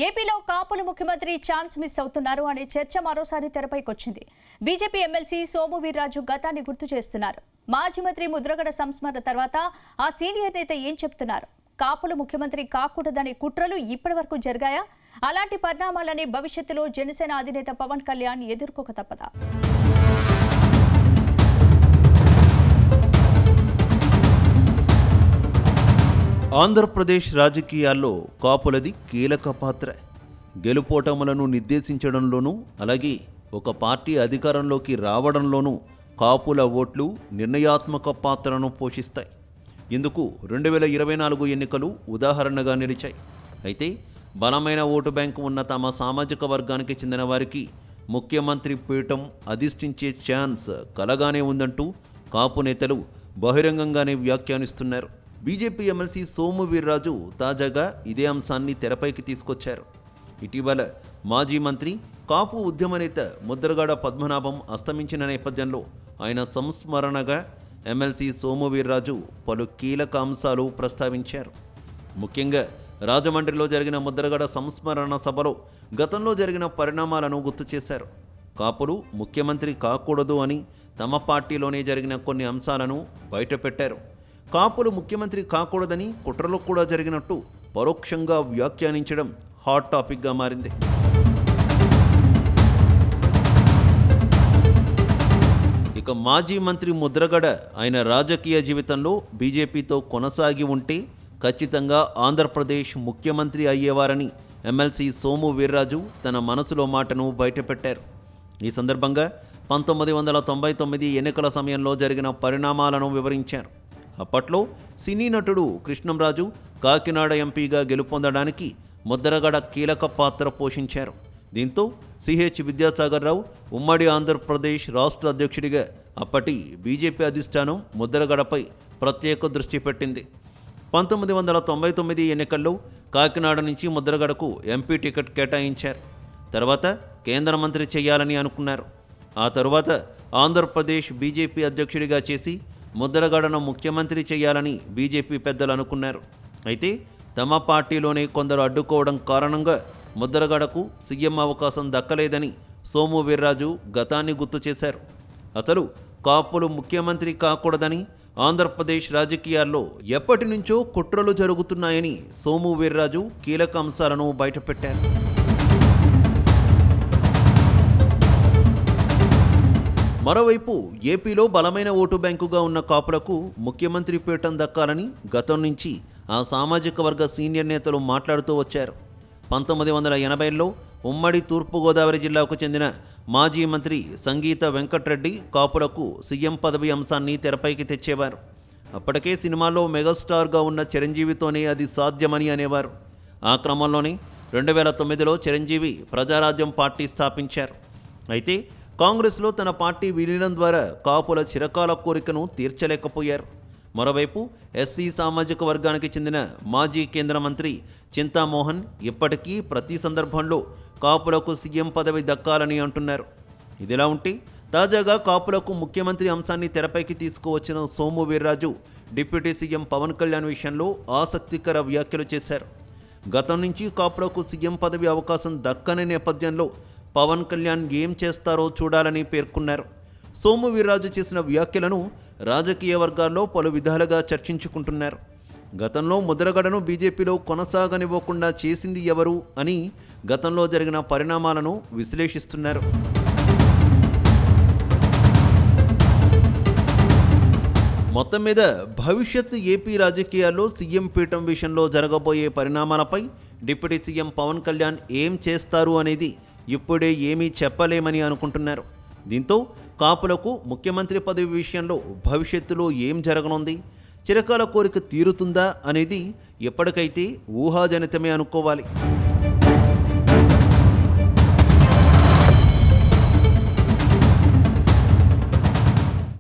ఏపీలో కాపులు ముఖ్యమంత్రి ఛాన్స్ మిస్ అవుతున్నారు అనే చర్చ మరోసారి తెరపైకొచ్చింది. బీజేపీ ఎమ్మెల్సీ సోము వీర్రాజు గతాన్ని గుర్తు చేస్తున్నారు. మాజీ మంత్రి ముద్రగడ సంస్మరణ తర్వాత ఆ సీనియర్ నేత ఏం చెప్తున్నారు? కాపులు ముఖ్యమంత్రి కాకూడదనే కుట్రలు ఇప్పటివరకు జరిగాయా? అలాంటి పరిణామాలని భవిష్యత్తులో జనసేన అధినేత పవన్ కళ్యాణ్ ఎదుర్కోక తప్పదా? ఆంధ్రప్రదేశ్ రాజకీయాల్లో కాపులది కీలక పాత్ర. గెలుపోటములను నిర్దేశించడంలోనూ, అలాగే ఒక పార్టీ అధికారంలోకి రావడంలోనూ కాపుల ఓట్లు నిర్ణయాత్మక పాత్రను పోషిస్తాయి. ఇందుకు 2024 ఎన్నికలు ఉదాహరణగా నిలిచాయి. అయితే బలమైన ఓటు బ్యాంకు ఉన్న తమ సామాజిక వర్గానికి చెందిన వారికి ముఖ్యమంత్రి పీఠం అధిష్ఠించే ఛాన్స్ కలగానే ఉందంటూ కాపు నేతలు బహిరంగంగానే వ్యాఖ్యానిస్తున్నారు. బీజేపీ ఎమ్మెల్సీ సోము వీర్రాజు తాజాగా ఇదే అంశాన్ని తెరపైకి తీసుకొచ్చారు. ఇటీవల మాజీ మంత్రి, కాపు ఉద్యమ నేత ముద్రగడ పద్మనాభం అస్తమించిన నేపథ్యంలో ఆయన సంస్మరణగా ఎమ్మెల్సీ సోము వీర్రాజు పలు కీలక అంశాలు ప్రస్తావించారు. ముఖ్యంగా రాజమండ్రిలో జరిగిన ముద్రగడ సంస్మరణ సభలో గతంలో జరిగిన పరిణామాలను గుర్తు చేశారు. కాపులు ముఖ్యమంత్రి కాకూడదు అని తమ పార్టీలోనే జరిగిన కొన్ని అంశాలను బయటపెట్టారు. కాపులు ముఖ్యమంత్రి కాకూడదని కుట్రలు కూడా జరిగినట్టు పరోక్షంగా వ్యాఖ్యానించడం హాట్ టాపిక్గా మారింది. ఇక మాజీ మంత్రి ముద్రగడ ఆయన రాజకీయ జీవితంలో బీజేపీతో కొనసాగి ఉంటే ఖచ్చితంగా ఆంధ్రప్రదేశ్ ముఖ్యమంత్రి అయ్యేవారని ఎమ్మెల్సీ సోము వీర్రాజు తన మనసులో మాటను బయటపెట్టారు. ఈ సందర్భంగా 1999 ఎన్నికల సమయంలో జరిగిన పరిణామాలను వివరించారు. అప్పట్లో సినీ నటుడు కృష్ణంరాజు కాకినాడ ఎంపీగా గెలుపొందడానికి ముద్రగడ కీలక పాత్ర పోషించారు. దీంతో సిహెచ్ విద్యాసాగర్ రావు ఉమ్మడి ఆంధ్రప్రదేశ్ రాష్ట్ర అధ్యక్షుడిగా అప్పటి బీజేపీ అధిష్టానం ముద్రగడపై ప్రత్యేక దృష్టి పెట్టింది. 1999 ఎన్నికల్లో కాకినాడ నుంచి ముద్రగడకు ఎంపీ టికెట్ కేటాయించారు. తర్వాత కేంద్ర మంత్రి చేయాలని అనుకున్నారు. ఆ తరువాత ఆంధ్రప్రదేశ్ బీజేపీ అధ్యక్షుడిగా చేసి ముద్రగడను ముఖ్యమంత్రి చేయాలని బీజేపీ పెద్దలు అనుకున్నారు. అయితే తమ పార్టీలోనే కొందరు అడ్డుకోవడం కారణంగా ముద్రగడకు సీఎం అవకాశం దక్కలేదని సోము వీర్రాజు గతాన్ని గుర్తు చేశారు. అసలు కాపులు ముఖ్యమంత్రి కాకూడదని ఆంధ్రప్రదేశ్ రాజకీయాల్లో ఎప్పటి నుంచో కుట్రలు జరుగుతున్నాయని సోము వీర్రాజు కీలక అంశాలను బయటపెట్టారు. మరోవైపు ఏపీలో బలమైన ఓటు బ్యాంకుగా ఉన్న కాపులకు ముఖ్యమంత్రి పీఠం దక్కాలని గతం నుంచి ఆ సామాజిక వర్గ సీనియర్ నేతలు మాట్లాడుతూ వచ్చారు. 1980లో ఉమ్మడి తూర్పుగోదావరి జిల్లాకు చెందిన మాజీ మంత్రి సంగీత వెంకట్రెడ్డి కాపులకు సీఎం పదవి అంశాన్ని తెరపైకి తెచ్చేవారు. అప్పటికే సినిమాలో మెగాస్టార్గా ఉన్న చిరంజీవితోనే అది సాధ్యమని అనేవారు. ఆ క్రమంలోనే 2009లో చిరంజీవి ప్రజారాజ్యం పార్టీ స్థాపించారు. అయితే కాంగ్రెస్లో తన పార్టీ విలీనం ద్వారా కాపుల చిరకాల కోరికను తీర్చలేకపోయారు. మరోవైపు ఎస్సీ సామాజిక వర్గానికి చెందిన మాజీ కేంద్ర మంత్రి చింతామోహన్ ఇప్పటికీ ప్రతి సందర్భంలో కాపులకు సీఎం పదవి దక్కాలని అంటున్నారు. ఇదిలా ఉంటే తాజాగా కాపులకు ముఖ్యమంత్రి అంశాన్ని తెరపైకి తీసుకువచ్చిన సోము వీర్రాజు డిప్యూటీ సీఎం పవన్ కళ్యాణ్ విషయంలో ఆసక్తికర వ్యాఖ్యలు చేశారు. గతం నుంచి కాపులకు సీఎం పదవి అవకాశం దక్కని నేపథ్యంలో పవన్ కళ్యాణ్ ఏం చేస్తారో చూడాలని పేర్కొన్నారు. సోము వీర్రాజు చేసిన వ్యాఖ్యలను రాజకీయ వర్గాల్లో పలు విధాలుగా చర్చించుకుంటున్నారు. గతంలో ముద్రగడను బీజేపీలో కొనసాగనివ్వకుండా చేసింది ఎవరు అని గతంలో జరిగిన పరిణామాలను విశ్లేషిస్తున్నారు. మొత్తం మీద భవిష్యత్తు ఏపీ రాజకీయాల్లో సీఎం పీఠం విషయంలో జరగబోయే పరిణామాలపై డిప్యూటీ సీఎం పవన్ కళ్యాణ్ ఏం చేస్తారు అనేది ఇప్పుడే ఏమీ చెప్పలేమని అనుకుంటున్నారు. దీంతో కాపులకు ముఖ్యమంత్రి పదవి విషయంలో భవిష్యత్తులో ఏం జరగనుంది, చిరకాల కోరిక తీరుతుందా అనేది ఎప్పటికైతే ఊహాజనితమే అనుకోవాలి.